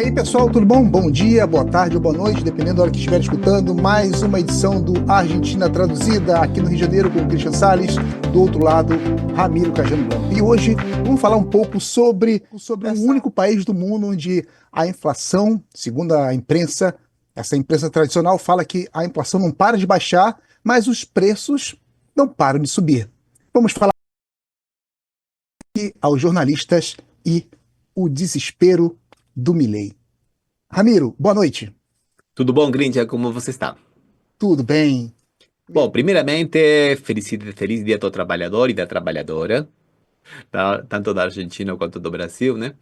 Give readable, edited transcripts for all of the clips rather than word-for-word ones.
E aí, pessoal, tudo bom? Bom dia, boa tarde ou boa noite, dependendo da hora que estiver escutando. Mais uma edição do Argentina Traduzida, aqui no Rio de Janeiro, com o Christian Salles. Do outro lado, Ramiro Cajano Blanco. E hoje vamos falar um pouco sobre o único país do mundo onde a inflação, segundo a imprensa, essa imprensa tradicional fala que a inflação não para de baixar, mas os preços não param de subir. Vamos falar aqui aos jornalistas e o desespero do Milei. Ramiro, boa noite. Tudo bom, Grindia? Como você está? Tudo bem? Bom, primeiramente, feliz dia do trabalhador e da trabalhadora, tá? Tanto da Argentina quanto do Brasil, né?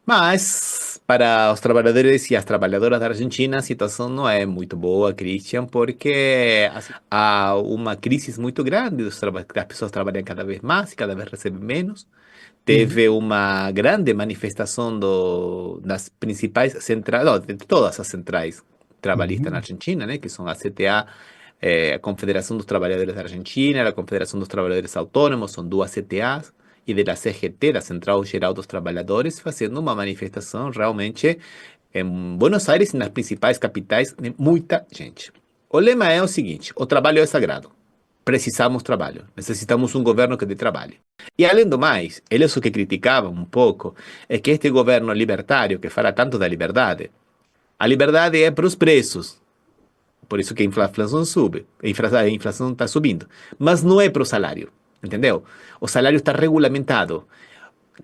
Mas, para os trabalhadores e as trabalhadoras da Argentina, a situação não é muito boa, Christian, porque há uma crise muito grande, as pessoas trabalham cada vez mais e cada vez recebem menos. Uhum, Teve uma grande manifestação das principais centrais, não, de todas as centrais trabalhistas na uhum, Argentina, né, que são a CTA, a Confederação dos Trabalhadores da Argentina, a Confederação dos Trabalhadores Autônomos, são duas CTAs, e da CGT, da Central Geral dos Trabalhadores, fazendo uma manifestação realmente em Buenos Aires e nas principais capitais, de muita gente. O lema é o seguinte: o trabalho é sagrado. Precisamos trabalho. Necessitamos um governo que dê trabalho. E além do mais, eles o que criticavam um pouco é que este governo libertário, que fala tanto da liberdade, a liberdade é para os preços. Por isso que a inflação sube, a inflação está subindo. Mas não é para o salário, entendeu? O salário está regulamentado.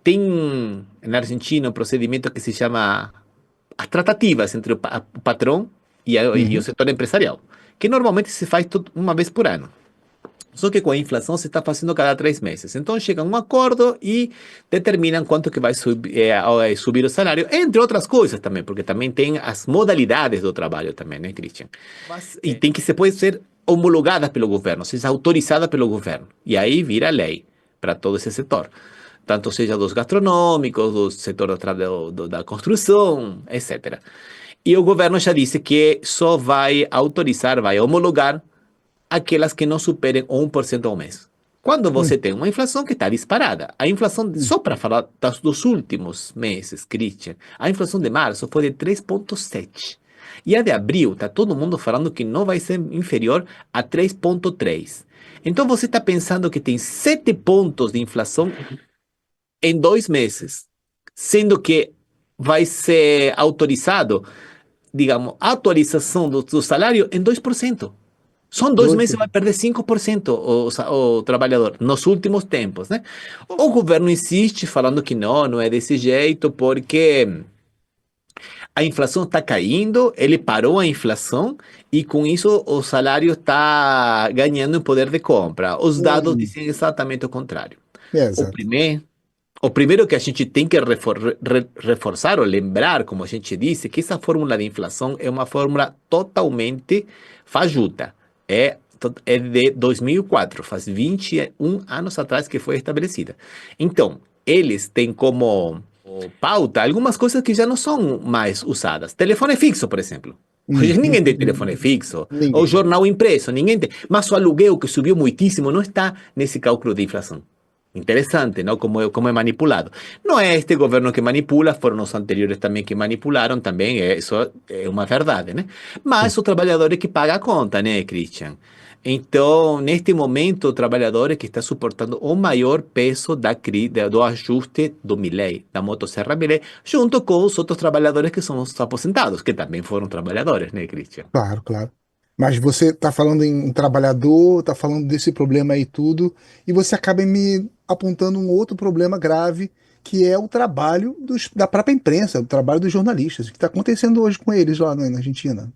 Tem na Argentina um procedimento que se chama as tratativas entre o patrão e o uhum. setor empresarial, que normalmente se faz uma vez por ano. Só que com a inflação se está fazendo cada 3 meses. Então chega a um acordo e determinam quanto que vai subir o salário, entre outras coisas também, porque também tem as modalidades do trabalho também, né, Christian? E tem que pode ser homologada pelo governo, seja autorizada pelo governo. E aí vira lei para todo esse setor. Tanto seja dos gastronômicos, do setor da construção, etc. E o governo já disse que só vai autorizar, vai homologar aquelas que não superem 1% ao mês. Quando você Hum, tem uma inflação que está disparada, a inflação, hum. só para falar dos últimos meses, Christian, a inflação de março foi de 3,7. E a de abril, está todo mundo falando que não vai ser inferior a 3,3. Então você está pensando que tem 7 pontos de inflação em 2 meses, sendo que vai ser autorizado, digamos, a atualização do salário em 2%. Só em dois Dois meses por... vai perder 5% o trabalhador, nos últimos tempos, né? O governo insiste falando que não é desse jeito, porque a inflação está caindo, ele parou a inflação e com isso o salário está ganhando em poder de compra. Os dados dizem exatamente o contrário. O Exato. primeiro, o primeiro que a gente tem que reforçar ou lembrar, como a gente disse, que essa fórmula de inflação é uma fórmula totalmente fajuta. É de 2004, faz 21 anos atrás que foi estabelecida. Então, eles têm como pauta algumas coisas que já não são mais usadas. Telefone fixo, por exemplo. Hoje ninguém tem telefone fixo. Ou Ninguém. jornal impresso, ninguém tem. Mas o aluguel que subiu muitíssimo não está nesse cálculo de inflação. Interessante, ¿no? Como é manipulado. Não é este governo que manipula, foram os anteriores também que manipularam, também, isso é uma verdade, né? Mas Sim. o trabalhador é que paga a conta, né, Christian? Então, neste momento, o trabalhador é que está suportando o maior peso do ajuste do Milei, da motosserra Milei, junto com os outros trabalhadores que são os aposentados, que também foram trabalhadores, né, Christian? Claro, claro. Mas você está falando em trabalhador, está falando desse problema aí tudo, e você acaba me apontando um outro problema grave, que é o trabalho da própria imprensa, o trabalho dos jornalistas. O que está acontecendo hoje com eles lá na Argentina?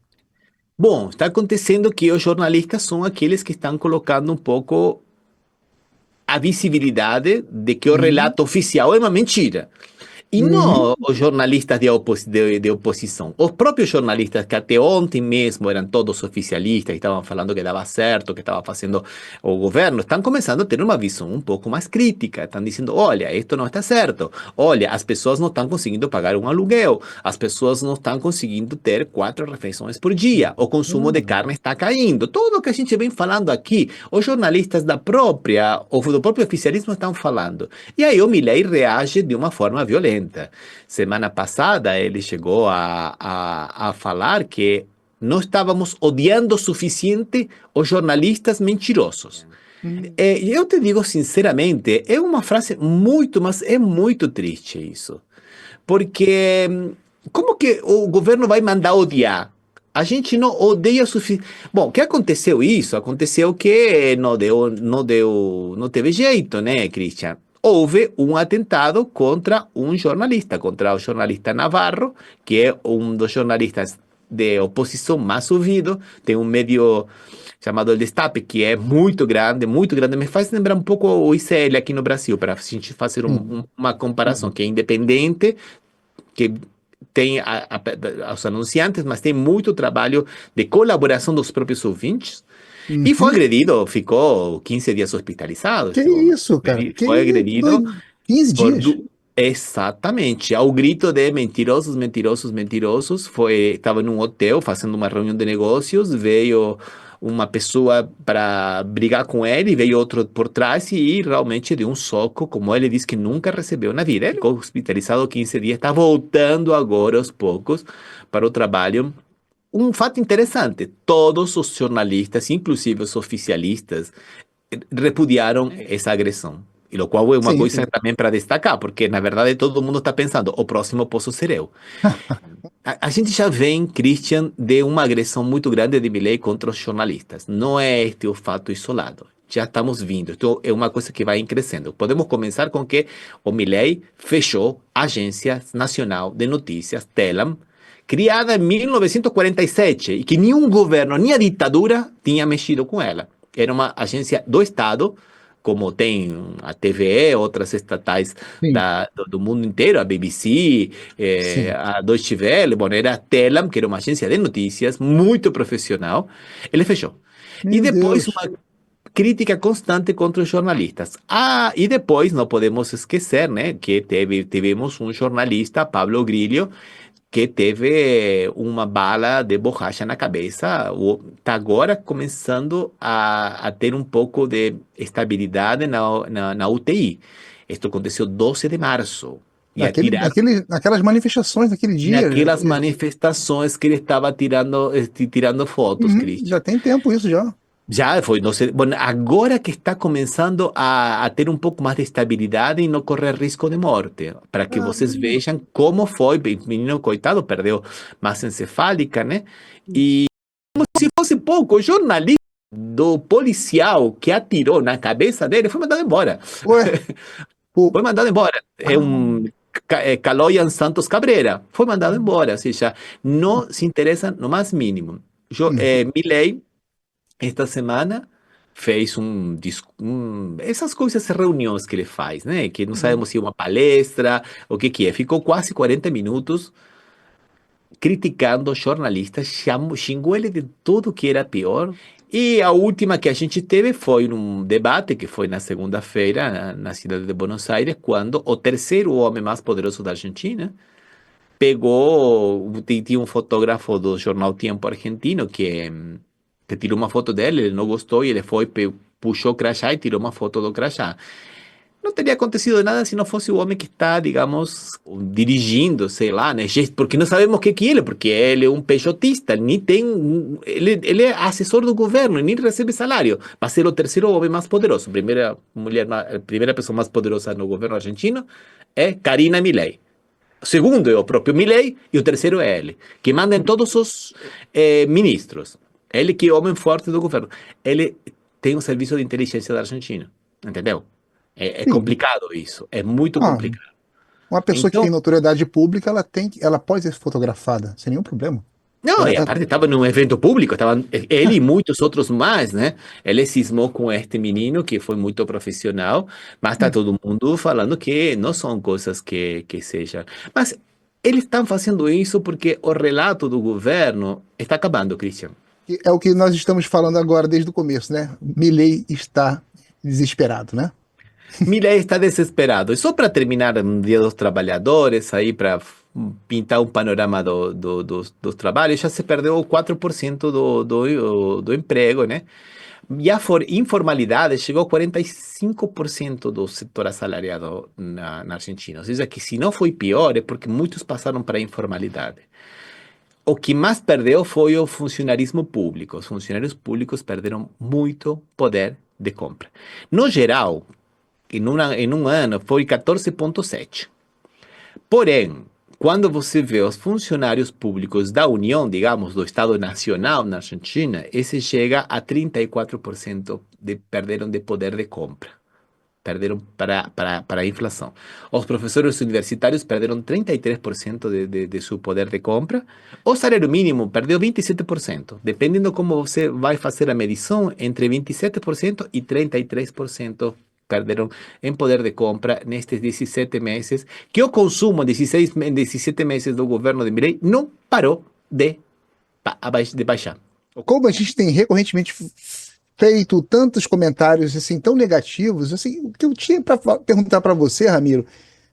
Bom, está acontecendo que os jornalistas são aqueles que estão colocando um pouco a visibilidade de que o Uhum, relato oficial é uma mentira. E não uhum, os jornalistas de oposição. Os próprios jornalistas que até ontem mesmo eram todos oficialistas, que estavam falando que dava certo, que estava fazendo o governo, estão começando a ter uma visão um pouco mais crítica. Estão dizendo, olha, isto não está certo. Olha, as pessoas não estão conseguindo pagar um aluguel. As pessoas não estão conseguindo ter 4 refeições por dia. O consumo de uhum. carne está caindo. Tudo o que a gente vem falando aqui, os jornalistas ou do próprio oficialismo estão falando. E aí o Milei reage de uma forma violenta. violenta. Semana passada, ele chegou a falar que não estávamos odiando o suficiente os jornalistas mentirosos. Hum, Eu te digo sinceramente, é uma frase muito, mas é muito triste isso. Porque como que o governo vai mandar odiar? A gente não odeia o suficiente. Bom, o que aconteceu isso? Aconteceu que não teve jeito, né, Christian? Houve um atentado contra um jornalista, contra o jornalista Navarro, que é um dos jornalistas de oposição mais ouvido. Tem um meio chamado El Destape, que é muito grande. Me faz lembrar um pouco o ICL aqui no Brasil, para a gente fazer sim. uma comparação, Uhum. que é independente, que tem os anunciantes, mas tem muito trabalho de colaboração dos próprios ouvintes. E foi Uhum. agredido, ficou 15 dias hospitalizado Que este homem. isso, cara? Que Foi agredido doido. 15 por dias? exatamente, ao grito de mentirosos, mentirosos, mentirosos. Estava num hotel fazendo uma reunião de negócios, veio uma pessoa para brigar com ele, veio outro por trás e realmente deu um soco, como ele disse que nunca recebeu na vida. Ele ficou hospitalizado 15 dias, está voltando agora aos poucos para o trabalho. Um fato interessante, todos os jornalistas, inclusive os oficialistas, repudiaram essa agressão. E o qual é uma Sim, coisa sim. também para destacar, porque na verdade todo mundo está pensando, o próximo posso ser eu. A gente já vem, Christian, de uma agressão muito grande de Milei contra os jornalistas. Não é este o fato isolado. Já estamos vindo. Então, é uma coisa que vai crescendo. Podemos começar com que o Milei fechou a Agência Nacional de Notícias, TELAM, criada em 1947, e que nenhum governo, nem a ditadura, tinha mexido com ela. Era uma agência do Estado, como tem a TVE, outras estatais Sim, do mundo inteiro, a BBC, sim. a Deutsche Welle, bom, era a Telam, que era uma agência de notícias muito profissional. Ele fechou. E Meu depois Deus. uma crítica constante contra os jornalistas. Ah, e depois não podemos esquecer, né, que tivemos um jornalista, Pablo Grillo, que teve uma bala de borracha na cabeça. Está agora começando a ter um pouco de estabilidade na UTI. Isto aconteceu 12 de março. E atiraram Naquelas manifestações daquele dia. naquelas manifestações que ele estava tirando fotos, Uhum, Cristian. já tem tempo isso já. Já foi, não sei, bom, agora que está começando a ter um pouco mais de estabilidade e não correr risco de morte, para que vocês Caramba. vejam como foi, o menino coitado perdeu massa encefálica, né? E se fosse pouco, o jornalista do policial que atirou na cabeça dele foi mandado embora. Ué, o, Foi mandado embora. É ah, um Caloyan Santos Cabreira. Foi mandado embora, ou seja, não se interessa no mais mínimo. uhum, Milei esta semana fez essas coisas, essas reuniões que ele faz, né? Que não uhum. sabemos se é uma palestra, o que é. Ficou quase 40 minutos criticando jornalistas, xingou ele de tudo que era pior. E a última que a gente teve foi num debate que foi na segunda-feira na cidade de Buenos Aires, quando o terceiro homem mais poderoso da Argentina pegou, tinha um fotógrafo do jornal Tempo argentino que tirou uma foto dele, ele não gostou e ele foi, puxou o crachá e tirou uma foto do crachá. Não teria acontecido nada se não fosse o homem que está, digamos, dirigindo, sei lá, né? Porque não sabemos o que que ele é, porque ele é um peixotista, nem tem, ele é assessor do governo, e nem recebe salário. Vai ser o terceiro homem mais poderoso. Primeira mulher, a primeira pessoa mais poderosa no governo argentino é Karina Milei. O segundo é o próprio Milei e o terceiro é ele, que manda em todos os ministros. Ele que é o homem forte do governo. Ele tem um serviço de inteligência da Argentina, entendeu? É Sim. complicado isso, é muito Ah, complicado. uma pessoa que tem Então, notoriedade pública, ela pode ser fotografada, sem nenhum problema. não, Ela, e aparte estava num evento público, estavam ele e muitos outros mais, né? Ele cismou com este menino que foi muito profissional, mas está hum, todo mundo falando que não são coisas que sejam. Mas eles estão fazendo isso porque o relato do governo está acabando, Christian. é o que nós estamos falando agora desde o começo, né? Milley está desesperado, né? Milei está desesperado. E só para terminar um Dia dos Trabalhadores, aí para pintar um panorama dos trabalhos, já se perdeu 4% do emprego, né? e a informalidade chegou a 45% do setor assalariado na Argentina. Ou seja, que se não foi pior, é porque muitos passaram para a informalidade. O que mais perdeu foi o funcionarismo público. Os funcionários públicos perderam muito poder de compra. No geral, em um ano, foi 14,7%. Porém, quando você vê os funcionários públicos da União, digamos, do Estado Nacional na Argentina, esse chega a 34% perderam de poder de compra. Perderam para a inflação. Os professores universitários perderam 33% de seu poder de compra. O salário mínimo perdeu 27%. Dependendo como você vai fazer a medição, entre 27% e 33% perderam em poder de compra nestes 17 meses, que o consumo 17 meses do governo de Milei não parou de baixar. Como a gente tem recorrentemente feito tantos comentários assim tão negativos, assim, o que eu tinha para perguntar para você, Ramiro,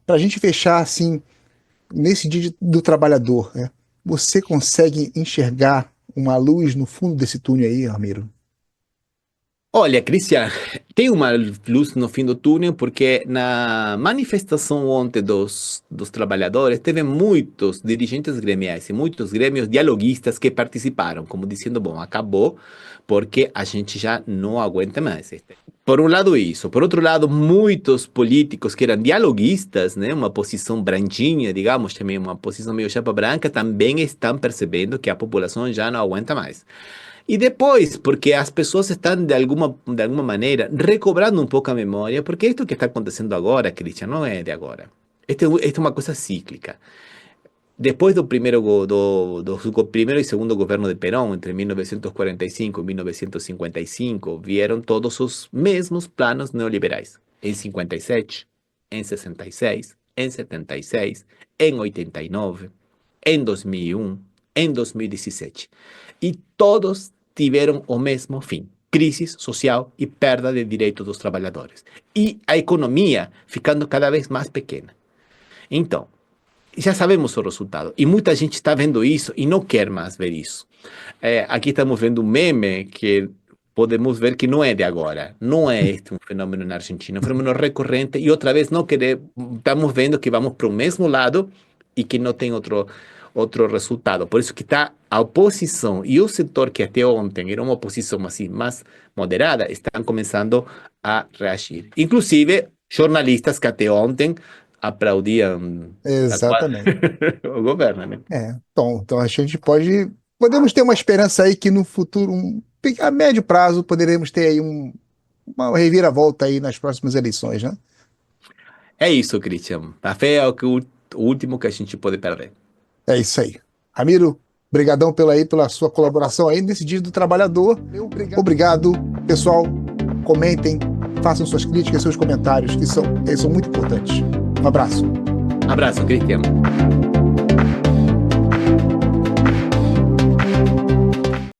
para a gente fechar assim nesse dia do trabalhador, né? Você consegue enxergar uma luz no fundo desse túnel aí, Ramiro? Olha, Cristian, tem uma luz no fim do túnel, porque na manifestação ontem dos trabalhadores, teve muitos dirigentes gremiais e muitos grêmios dialoguistas que participaram, como dizendo, bom, acabou, porque a gente já não aguenta mais. Por um lado isso. Por outro lado, muitos políticos que eram dialoguistas, né, uma posição branquinha, digamos, também uma posição meio chapa branca, também estão percebendo que a população já não aguenta mais. E depois, porque as pessoas estão, de alguma maneira, recobrando um pouco a memória, porque isto que está acontecendo agora, Cristian, não é de agora. Isto é uma coisa cíclica. Depois do primeiro e segundo governo de Perón, entre 1945 e 1955, vieram todos os mesmos planos neoliberais. Em 57, em 66, em 76, em 89, em 2001, em 2017. E todos tiveram o mesmo fim: crise social e perda de direitos dos trabalhadores. E a economia ficando cada vez mais pequena. Então, já sabemos o resultado. E muita gente está vendo isso e não quer mais ver isso. Aqui estamos vendo um meme que podemos ver que não é de agora. Não é este um fenômeno na Argentina, é um fenômeno recorrente. E outra vez, não querer, estamos vendo que vamos para o mesmo lado e que não tem outro resultado. Por isso que está a oposição e o setor que até ontem era uma oposição assim, mais moderada, estão começando a reagir. Inclusive, jornalistas que até ontem aplaudiam Exatamente. o governo, né? Então a gente podemos ter uma esperança aí que no futuro, a médio prazo, poderemos ter aí uma reviravolta aí nas próximas eleições, né? É isso, Christian. A fé é o último que a gente pode perder. É isso aí. Ramiro, brigadão pela sua colaboração aí nesse Dia do Trabalhador. Obrigado, pessoal. Comentem, façam suas críticas, seus comentários, que são muito importantes. Um abraço. Abraço, Christian.